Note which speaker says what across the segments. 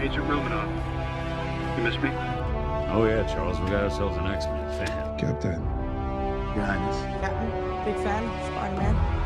Speaker 1: Agent Romanoff. You miss me?
Speaker 2: Oh yeah, Charles, we got ourselves an X-Men fan.
Speaker 3: Captain.
Speaker 4: Your Highness.
Speaker 5: Captain, big fan, Spider-Man.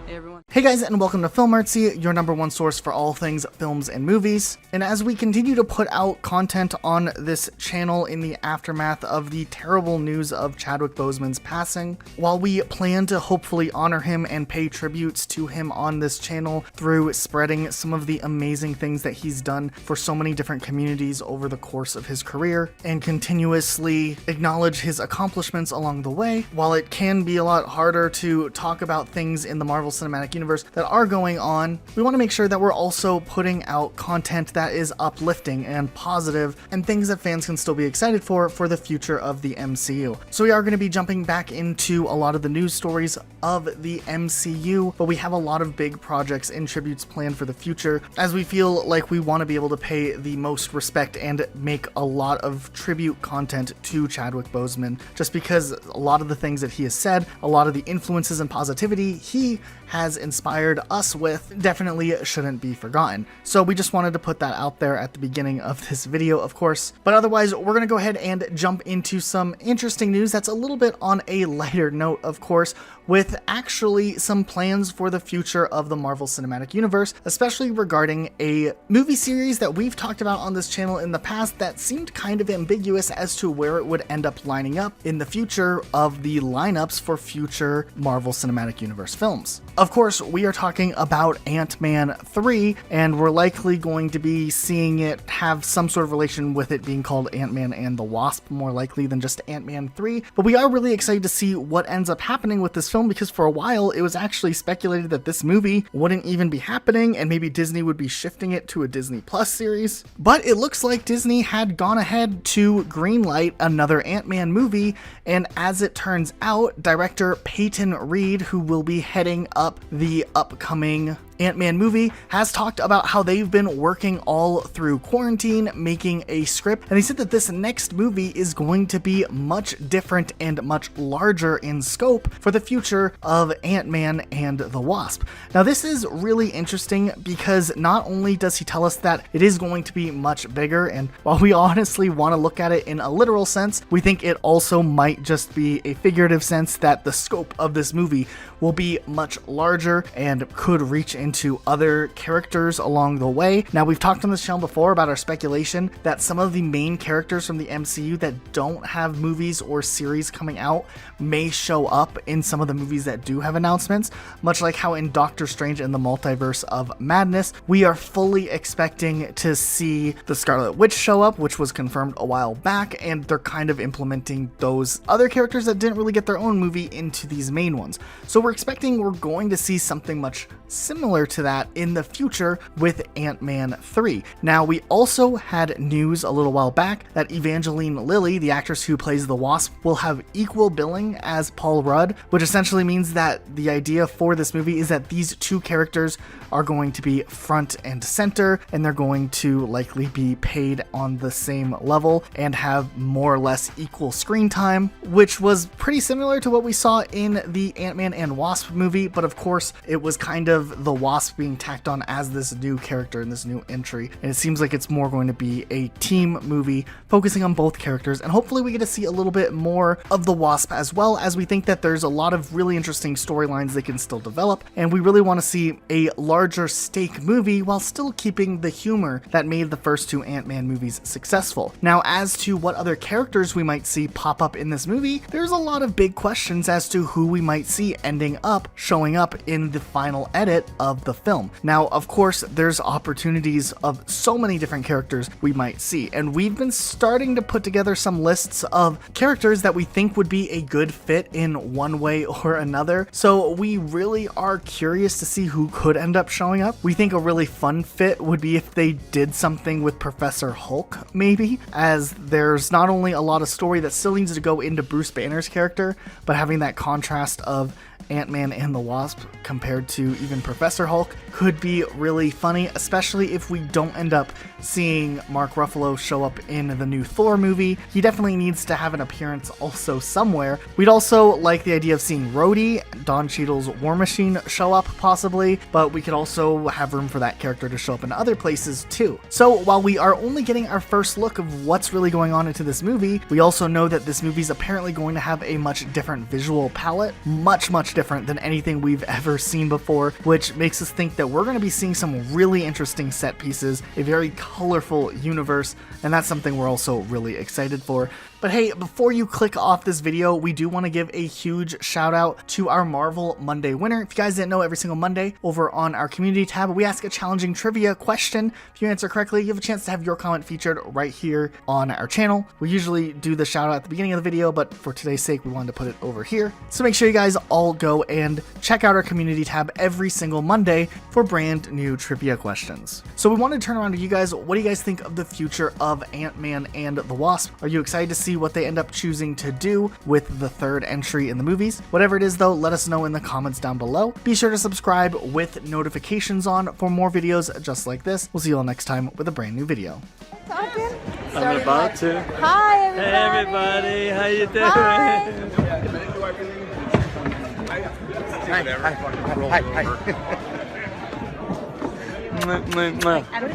Speaker 5: Hey everyone.
Speaker 6: Hey guys, and welcome to Filmartsy, your number one source for all things films and movies. And as we continue to put out content on this channel in the aftermath of the terrible news of Chadwick Boseman's passing, while we plan to hopefully honor him and pay tributes to him on this channel through spreading some of the amazing things that he's done for so many different communities over the course of his career, and continuously acknowledge his accomplishments along the way, while it can be a lot harder to talk about things in the Marvel Cinematic Universe that are going on, we want to make sure that we're also putting out content that is uplifting and positive and things that fans can still be excited for the future of the MCU. So we are going to be jumping back into a lot of the news stories of the MCU, but we have a lot of big projects and tributes planned for the future, as we feel like we want to be able to pay the most respect and make a lot of tribute content to Chadwick Boseman, just because a lot of the things that he has said, a lot of the influences and positivity he has inspired us with definitely shouldn't be forgotten. So we just wanted to put that out there at the beginning of this video, of course. But otherwise, we're going to go ahead and jump into some interesting news that's a little bit on a lighter note, of course, with actually some plans for the future of the Marvel Cinematic Universe, especially regarding a movie series that we've talked about on this channel in the past that seemed kind of ambiguous as to where it would end up lining up in the future of the lineups for future Marvel Cinematic Universe films. Of course, we are talking about Ant-Man 3, and we're likely going to be seeing it have some sort of relation with it being called Ant-Man and the Wasp, more likely than just Ant-Man 3. But we are really excited to see what ends up happening with this film, because for a while it was actually speculated that this movie wouldn't even be happening and maybe Disney would be shifting it to a Disney Plus series. But it looks like Disney had gone ahead to greenlight another Ant-Man movie, and as it turns out, director Peyton Reed, who will be heading up the upcoming Ant-Man movie, has talked about how they've been working all through quarantine making a script, and he said that this next movie is going to be much different and much larger in scope for the future of Ant-Man and the Wasp. Now this is really interesting because not only does he tell us that it is going to be much bigger, and while we honestly want to look at it in a literal sense, we think it also might just be a figurative sense that the scope of this movie will be much larger and could reach into other characters along the way. Now, we've talked on this channel before about our speculation that some of the main characters from the MCU that don't have movies or series coming out may show up in some of the movies that do have announcements, much like how in Doctor Strange and the Multiverse of Madness, we are fully expecting to see the Scarlet Witch show up, which was confirmed a while back, and they're kind of implementing those other characters that didn't really get their own movie into these main ones. So we're expecting we're going to see something much similar to that in the future with Ant-Man 3. Now, we also had news a little while back that Evangeline Lilly, the actress who plays the Wasp, will have equal billing as Paul Rudd, which essentially means that the idea for this movie is that these two characters are going to be front and center, and they're going to likely be paid on the same level and have more or less equal screen time, which was pretty similar to what we saw in the Ant-Man and Wasp movie, but of course it was kind of the Wasp being tacked on as this new character in this new entry, and it seems like it's more going to be a team movie focusing on both characters, and hopefully we get to see a little bit more of the Wasp, as well as we think that there's a lot of really interesting storylines they can still develop, and we really want to see a larger stake movie while still keeping the humor that made the first two Ant-Man movies successful. Now, as to what other characters we might see pop up in this movie, there's a lot of big questions as to who we might see ending up showing up in the final edit of the film. Now, of course, there's opportunities of so many different characters we might see, and we've been starting to put together some lists of characters that we think would be a good fit in one way or another. So we really are curious to see who could end up showing up. We think a really fun fit would be if they did something with Professor Hulk, maybe, as there's not only a lot of story that still needs to go into Bruce Banner's character, but having that contrast of Ant-Man and the Wasp compared to even Professor Hulk could be really funny, especially if we don't end up seeing Mark Ruffalo show up in the new Thor movie. He definitely needs to have an appearance also somewhere. We'd also like the idea of seeing Rhodey, Don Cheadle's War Machine, show up possibly, but we could also have room for that character to show up in other places too. So while we are only getting our first look of what's really going on into this movie, we also know that this movie's apparently going to have a much different visual palette, much different than anything we've ever seen before, which makes us think that we're going to be seeing some really interesting set pieces, a very colorful universe, and that's something we're also really excited for. But hey, before you click off this video, we do want to give a huge shout out to our Marvel Monday winner. If you guys didn't know, every single Monday over on our community tab, we ask a challenging trivia question. If you answer correctly, you have a chance to have your comment featured right here on our channel. We usually do the shout out at the beginning of the video, but for today's sake, we wanted to put it over here. So make sure you guys all go and check out our community tab every single Monday for brand new trivia questions. So we want to turn around to you guys. What do you guys think of the future of Ant-Man and the Wasp? Are you excited to see what they end up choosing to do with the third entry in the movies? Whatever it is though, let us know in the comments down below. Be sure to subscribe with notifications on for more videos just like this. We'll see you all next time with a brand new video.
Speaker 2: I'm about to.
Speaker 5: Hi, everybody.
Speaker 2: Hey everybody, how you doing?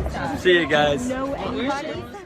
Speaker 5: Hi.
Speaker 2: See you guys.
Speaker 5: Know anybody?